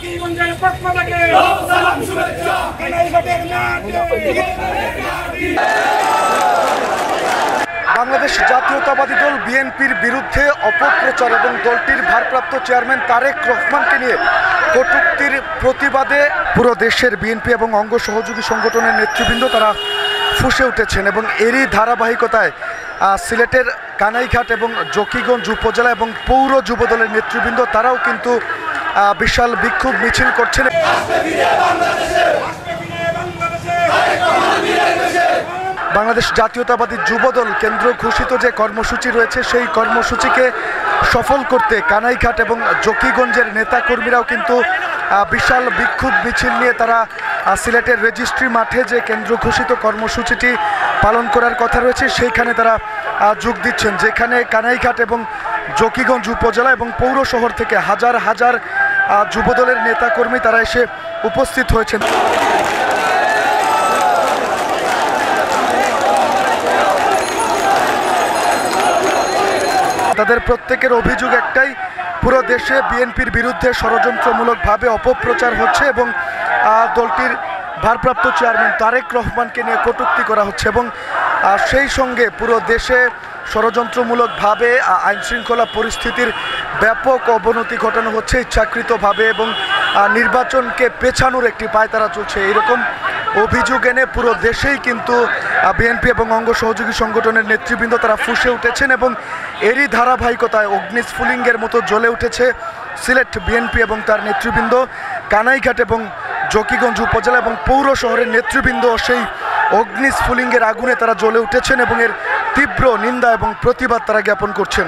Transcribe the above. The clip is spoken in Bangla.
জকিগঞ্জের পক্ষ থেকে সালাম শুভেচ্ছা। বাংলাদেশ জাতীয়তাবাদী দল বিএনপির বিরুদ্ধে অপপ্রচার এবং দলটির ভারপ্রাপ্ত চেয়ারম্যান তারেক রহমানকে নিয়ে কটূক্তির প্রতিবাদে পুরো দেশের বিএনপি এবং অঙ্গ সহযোগী সংগঠনের নেতৃবৃন্দ তারা ফুঁসে উঠেছেন এবং এরই ধারাবাহিকতায় সিলেটের কানাইঘাট এবং জকিগঞ্জ উপজেলা এবং পৌর যুবদলের নেতৃবৃন্দ তারাও কিন্তু বিশাল বিক্ষোভ মিছিল করছেন। বাংলাদেশ জাতীয়তাবাদী যুবদল কেন্দ্র ঘোষিত যে কর্মসূচি রয়েছে সেই কর্মসূচিকে সফল করতে কানাইঘাট এবং জকিগঞ্জের নেতাকর্মীরাও কিন্তু বিশাল বিক্ষোভ মিছিল নিয়ে তারা সিলেটের রেজিস্ট্রি মাঠে যে কেন্দ্র ঘোষিত কর্মসূচিটি পালন করার কথা রয়েছে সেইখানে তারা যোগ দিচ্ছেন, যেখানে কানাইঘাট এবং জকিগঞ্জ উপজেলা এবং পৌর শহর থেকে হাজার হাজার যুবদলের নেতাকর্মী তারা এসে উপস্থিত হয়েছেন। তাদের প্রত্যেকের অভিযোগ একটাই, পুরো দেশে বিএনপির বিরুদ্ধে ষড়যন্ত্রমূলকভাবে অপপ্রচার হচ্ছে এবং দলটির ভারপ্রাপ্ত চেয়ারম্যান তারেক রহমানকে নিয়ে কটূক্তি করা হচ্ছে এবং সেই সঙ্গে পুরো দেশে ষড়যন্ত্রমূলকভাবে আইনশৃঙ্খলা পরিস্থিতির ব্যাপক অবনতি ঘটানো হচ্ছে ইচ্ছাকৃতভাবে এবং নির্বাচনকে পেছানোর একটি পায়তারা চলছে। এরকম অভিযোগ এনে পুরো দেশেই কিন্তু বিএনপি এবং অঙ্গ সহযোগী সংগঠনের নেতৃবৃন্দ তারা ফুঁসে উঠেছেন এবং এরই ধারাবাহিকতায় অগ্নিস্ফুলিঙ্গের মতো জ্বলে উঠেছে সিলেট বিএনপি এবং তার নেতৃবৃন্দ। কানাইঘাট এবং জকিগঞ্জ উপজেলা এবং পৌর শহরের নেতৃবৃন্দ সেই অগ্নিস্ফুলিঙ্গের আগুনে তারা জ্বলে উঠেছেন এবং এর তীব্র নিন্দা এবং প্রতিবাদ তারা জ্ঞাপন করছেন।